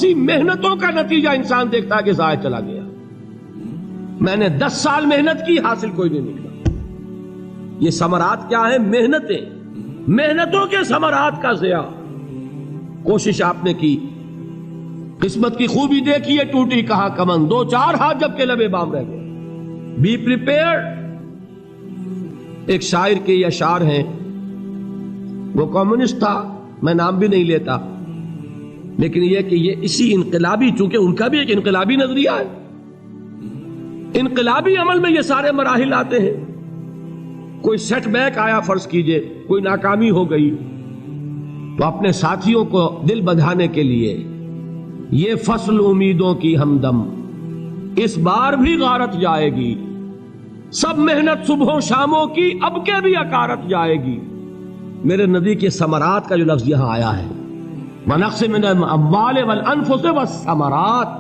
سی محنتوں کا نتیجہ انسان دیکھتا ہے کہ ضائع چلا گیا. میں نے 10 سال محنت کی، حاصل کوئی نہیں نکلا. یہ ثمرات کیا ہیں؟ محنتیں، محنتوں کے ثمرات کا ضیاع. کوشش آپ نے کی، قسمت کی خوبی دیکھی ہے، ٹوٹی کہاں کمن، 2-4 ہاتھ جب کے لبے بام رہ گئے. Be prepared. ایک شاعر کے یہ اشعار ہیں، وہ کمیونسٹ تھا، میں نام بھی نہیں لیتا، لیکن یہ کہ یہ اسی انقلابی، چونکہ ان کا بھی ایک انقلابی نظریہ ہے، انقلابی عمل میں یہ سارے مراحل آتے ہیں. کوئی سیٹ بیک آیا فرض کیجئے، کوئی ناکامی ہو گئی، تو اپنے ساتھیوں کو دل بندھانے کے لیے یہ فصل امیدوں کی ہمدم اس بار بھی غارت جائے گی، سب محنت صبحوں شاموں کی اب کے بھی اکارت جائے گی. میرے نبی کے ثمرات کا جو لفظ یہاں آیا ہے، وَنَقْصٍ مِّنَ الْأَمْوَالِ وَالْأَنفُسِ وَالثَّمَرَاتِ،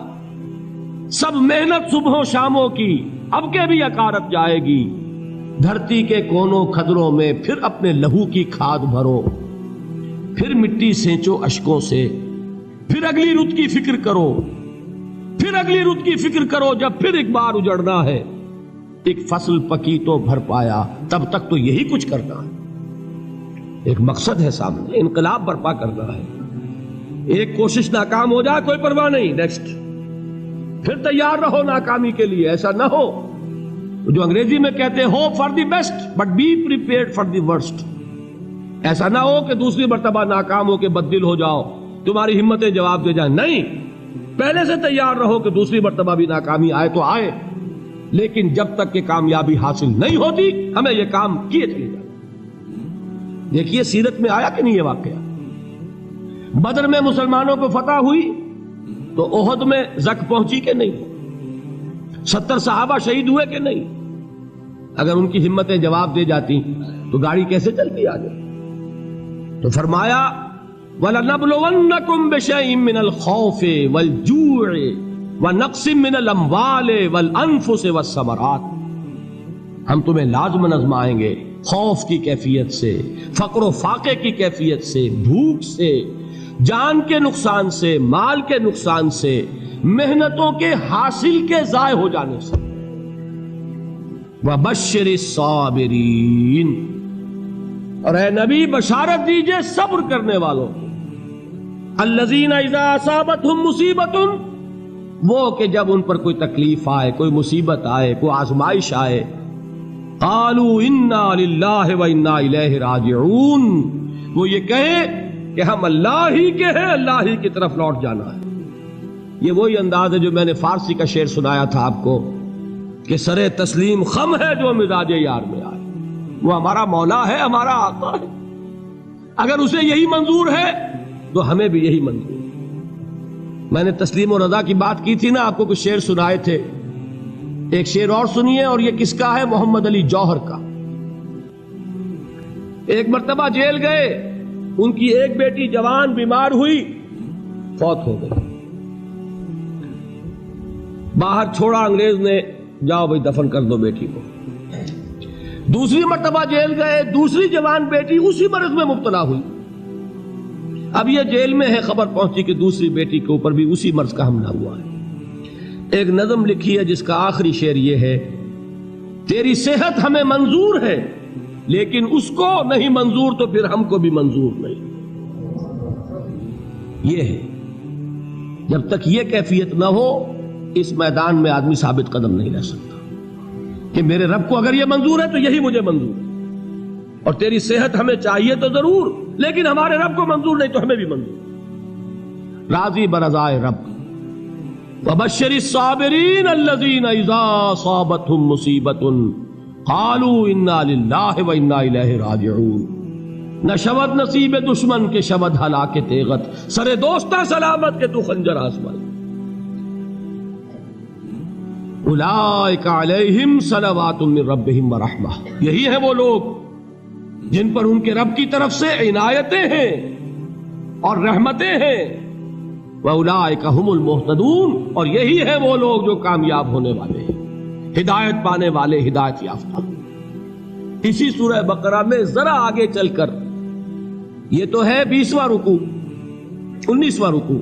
سب محنت صبحوں شاموں کی اب کے بھی اکارت جائے گی. دھرتی کے کونوں کھدروں میں پھر اپنے لہو کی کھاد بھرو، پھر مٹی سینچو اشکوں سے، پھر اگلی رت کی فکر کرو، پھر اگلی رت کی فکر کرو، جب پھر ایک بار اجڑنا ہے. ایک فصل پکی تو بھر پایا، تب تک تو یہی کچھ کرنا ہے. ایک مقصد ہے سامنے، انقلاب برپا کرنا ہے. ایک کوشش ناکام ہو جائے کوئی پرواہ نہیں، نیکسٹ. پھر تیار رہو ناکامی کے لیے. ایسا نہ ہو جو انگریزی میں کہتے ہیں hope for the best but be prepared for the worst. ایسا نہ ہو کہ دوسری مرتبہ ناکام ہو کے بددل ہو جاؤ، تمہاری ہمتیں جواب دے جائیں. نہیں، پہلے سے تیار رہو کہ دوسری مرتبہ بھی ناکامی آئے تو آئے، لیکن جب تک کہ کامیابی حاصل نہیں ہوتی ہمیں یہ کام کیے چلے جائیں. دیکھیے سیرت میں آیا کہ نہیں یہ واقعہ. بدر میں مسلمانوں کو فتح ہوئی تو احد میں زک پہنچی کہ نہیں؟ 70 صحابہ شہید ہوئے کہ نہیں؟ اگر ان کی ہمتیں جواب دے جاتی تو گاڑی کیسے چلتی آگے؟ تو فرمایا وَلَنَبْلُوَنَّكُمْ بِشَيْءٍ مِّنَ الْخَوْفِ وَالْجُوعِ وَنَقْصٍ مِّنَ الْأَمْوَالِ وَالْأَنفُسِ وَالثَّمَرَاتِ. ہم تمہیں لازماً آزمائیں گے، خوف کی کیفیت سے، فقر و فاقے کی کیفیت سے، بھوک سے، جان کے نقصان سے، مال کے نقصان سے، محنتوں کے حاصل کے ضائع ہو جانے سے. وَبَشِّرِ الصَّابِرِينَ، اور اے نبی بشارت دیجئے صبر کرنے والوں کو. الَّذِينَ إِذَا أَصَابَتْهُمْ مُصِيبَةٌ، وہ کہ جب ان پر کوئی تکلیف آئے، کوئی مصیبت آئے، کوئی آزمائش آئے، قالوا انا للہ وانا الیہ راجعون، وہ یہ کہیں کہ ہم اللہ ہی کے ہیں، اللہ ہی کی طرف لوٹ جانا ہے. یہ وہی انداز ہے جو میں نے فارسی کا شعر سنایا تھا آپ کو کہ سرے تسلیم خم ہے جو مزاج یار میں آئے. وہ ہمارا مولا ہے، ہمارا آقا ہے. اگر اسے یہی منظور ہے تو ہمیں بھی یہی منظور ہے. میں نے تسلیم و رضا کی بات کی تھی نا، آپ کو کچھ شعر سنائے تھے. ایک شعر اور سنیے، اور یہ کس کا ہے؟ محمد علی جوہر کا. ایک مرتبہ جیل گئے، ان کی ایک بیٹی جوان بیمار ہوئی، فوت ہو گئی. باہر چھوڑا انگریز نے، جاؤ بھائی دفن کر دو بیٹی کو. دوسری مرتبہ جیل گئے، دوسری جوان بیٹی اسی مرض میں مبتلا ہوئی. اب یہ جیل میں ہے، خبر پہنچی کہ دوسری بیٹی کے اوپر بھی اسی مرض کا حملہ ہوا ہے. ایک نظم لکھی ہے جس کا آخری شعر یہ ہے، تیری صحت ہمیں منظور ہے لیکن اس کو نہیں منظور تو پھر ہم کو بھی منظور نہیں. یہ ہے، جب تک یہ کیفیت نہ ہو اس میدان میں آدمی ثابت قدم نہیں رہ سکتا کہ میرے رب کو اگر یہ منظور ہے تو یہی مجھے منظور ہے، اور تیری صحت ہمیں چاہیے تو ضرور، لیکن ہمارے رب کو منظور نہیں تو ہمیں بھی منظور. راضی برضائے رب. وَبَشِّرِ الصَّابِرِينَ الَّذِينَ إِذَا أَصَابَتْهُمْ مُصِيبَةٌ قَالُوا إِنَّا لِلَّهِ وَإِنَّا إِلَيْهِ رَاجِعُونَ. نہ شود نصیب دشمن کے شود ہلاک تیغت، سر دوستہ سلامت کے تو خنجر آزمائے. اولئک علیہم صلوات من ربہم ورحمہ، یہی ہے وہ لوگ جن پر ان کے رب کی طرف سے عنایتیں ہیں اور رحمتیں ہیں. وَأُولَٰئِكَ هُمُ الْمُهْتَدُونَ، اور یہی ہے وہ لوگ جو کامیاب ہونے والے ہیں، ہدایت پانے والے، ہدایت یافتہ. اسی سورہ بقرہ میں ذرا آگے چل کر، یہ تو ہے 20واں رکوع، 19واں رکوع،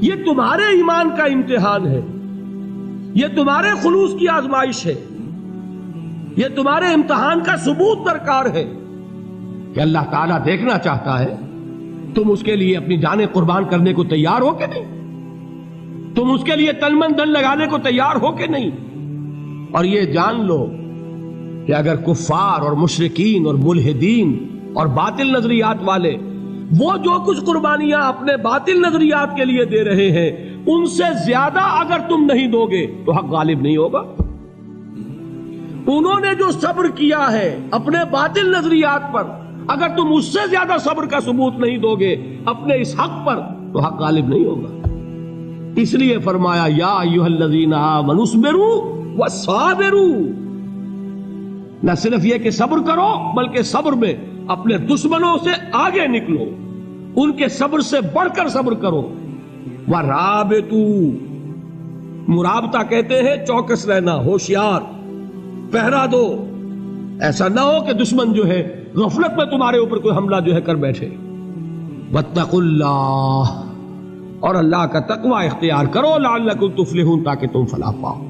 یہ تمہارے ایمان کا امتحان ہے، یہ تمہارے خلوص کی آزمائش ہے، یہ تمہارے امتحان کا ثبوت درکار ہے کہ اللہ تعالیٰ دیکھنا چاہتا ہے تم اس کے لیے اپنی جانیں قربان کرنے کو تیار ہو کہ نہیں، تم اس کے لیے تن من دھن لگانے کو تیار ہو کہ نہیں۔ اور یہ جان لو کہ اگر کفار اور مشرکین اور ملحدین اور باطل نظریات والے وہ جو کچھ قربانیاں اپنے باطل نظریات کے لیے دے رہے ہیں ان سے زیادہ اگر تم نہیں دو گے تو حق غالب نہیں ہوگا۔ انہوں نے جو صبر کیا ہے اپنے باطل نظریات پر، اگر تم اس سے زیادہ صبر کا ثبوت نہیں دو گے اپنے اس حق پر تو حق غالب نہیں ہوگا۔ اس لیے فرمایا یا ایھا الذین آمنوا اصبروا وصابروا، نہ صرف یہ کہ صبر کرو بلکہ صبر میں اپنے دشمنوں سے آگے نکلو، ان کے صبر سے بڑھ کر صبر کرو۔ ورابطوا، مرابطہ کہتے ہیں چوکس رہنا، ہوشیار، پہرا دو، ایسا نہ ہو کہ دشمن جو ہے غفلت میں تمہارے اوپر کوئی حملہ جو ہے کر بیٹھے۔ واتقوا اللہ، اور اللہ کا تقوی اختیار کرو، لعلکم تفلحون، تاکہ تم فلاح پاؤ۔